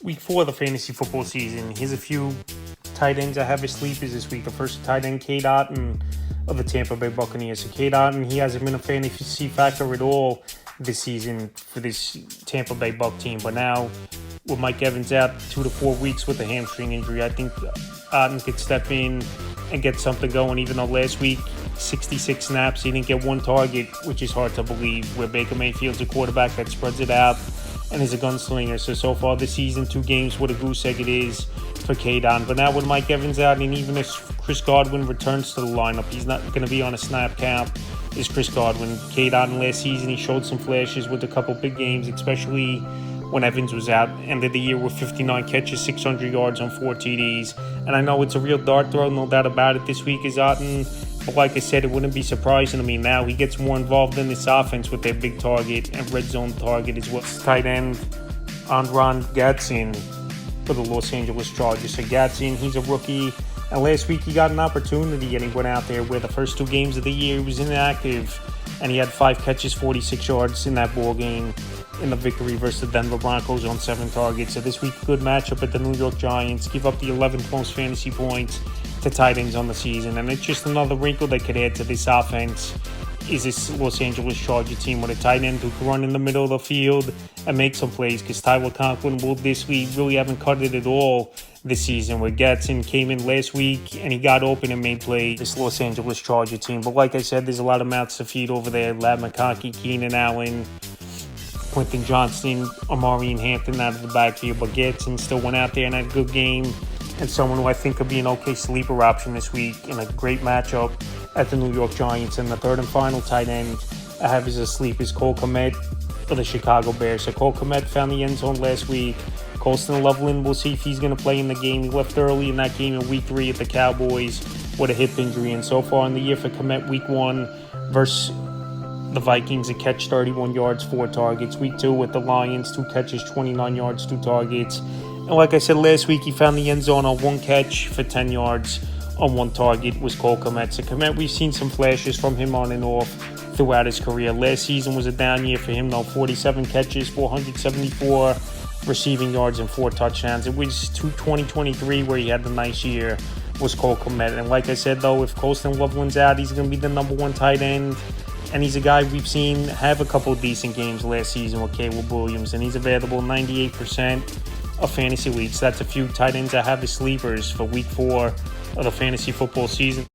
Week 4 of the fantasy football season. Here's a few tight ends I have as sleepers this week. The first tight end, Cade Otton of the Tampa Bay Buccaneers. So Cade Otton, he hasn't been a fantasy factor at all this season for this Tampa Bay Buc team. But now, with Mike Evans out 2 to 4 weeks with a hamstring injury, I think Otton could step in and get something going, even though last week, 66 snaps, he didn't get one target, which is hard to believe, where Baker Mayfield's a quarterback that spreads it out and is a gunslinger. So far this season, 2 games, what a goose egg it is for Cade Otton. But now with Mike Evans out, and even if Chris Godwin returns to the lineup, he's not going to be on a snap count, is Chris Godwin. Cade Otton last season, he showed some flashes with a couple big games, especially when Evans was out. Ended the year with 59 catches, 600 yards on 4 TDs. And I know it's a real dart throw, no doubt about it. This week is Otton. But like I said, it wouldn't be surprising to me now. He gets more involved in this offense with their big target and red zone target as well. Tight end, Andron Gadsden for the Los Angeles Chargers. So Gadsden, he's a rookie. And last week he got an opportunity and he went out there where the first 2 games of the year he was inactive. And he had 5 catches, 46 yards in that ball game in the victory versus the Denver Broncos on 7 targets. So this week, good matchup at the New York Giants. Give up the 11th most fantasy points to tight ends on the season. And it's just another wrinkle they could add to this offense is this Los Angeles Charger team with a tight end who can run in the middle of the field and make some plays, because Tyler Conklin will this week really haven't cut it at all this season, where Gadsden came in last week and he got open and made plays. This Los Angeles Charger team. But like I said, there's a lot of mouths to feed over there. Ladd McConkey, Keenan Allen, Quentin Johnston, Amari Hampton out of the backfield. But Gadsden still went out there and had a good game, and someone who I think could be an okay sleeper option this week in a great matchup at the New York Giants. And the third and final tight end I have as a sleeper is Cole Kmet of the Chicago Bears. So Cole Kmet found the end zone last week. Colston Loveland, we'll see if he's going to play in the game. He left early in that game in week 3 at the Cowboys with a hip injury. And so far in the year for Kmet, week 1 versus the Vikings, a catch, 31 yards, 4 targets. Week 2 with the Lions, 2 catches, 29 yards, 2 targets. And like I said, last week he found the end zone on 1 catch for 10 yards on 1 target was Cole Kmet. So Kmet, we've seen some flashes from him on and off throughout his career. Last season was a down year for him, though. 47 catches, 474 receiving yards, and 4 touchdowns. It was 2023 where he had the nice year was Cole Kmet. And like I said, though, if Colston Loveland's out, he's going to be the number 1 tight end. And he's a guy we've seen have a couple of decent games last season with Caleb Williams. And he's available 98% of fantasy leagues. That's a few tight ends I have as sleepers for week 4 of the fantasy football season.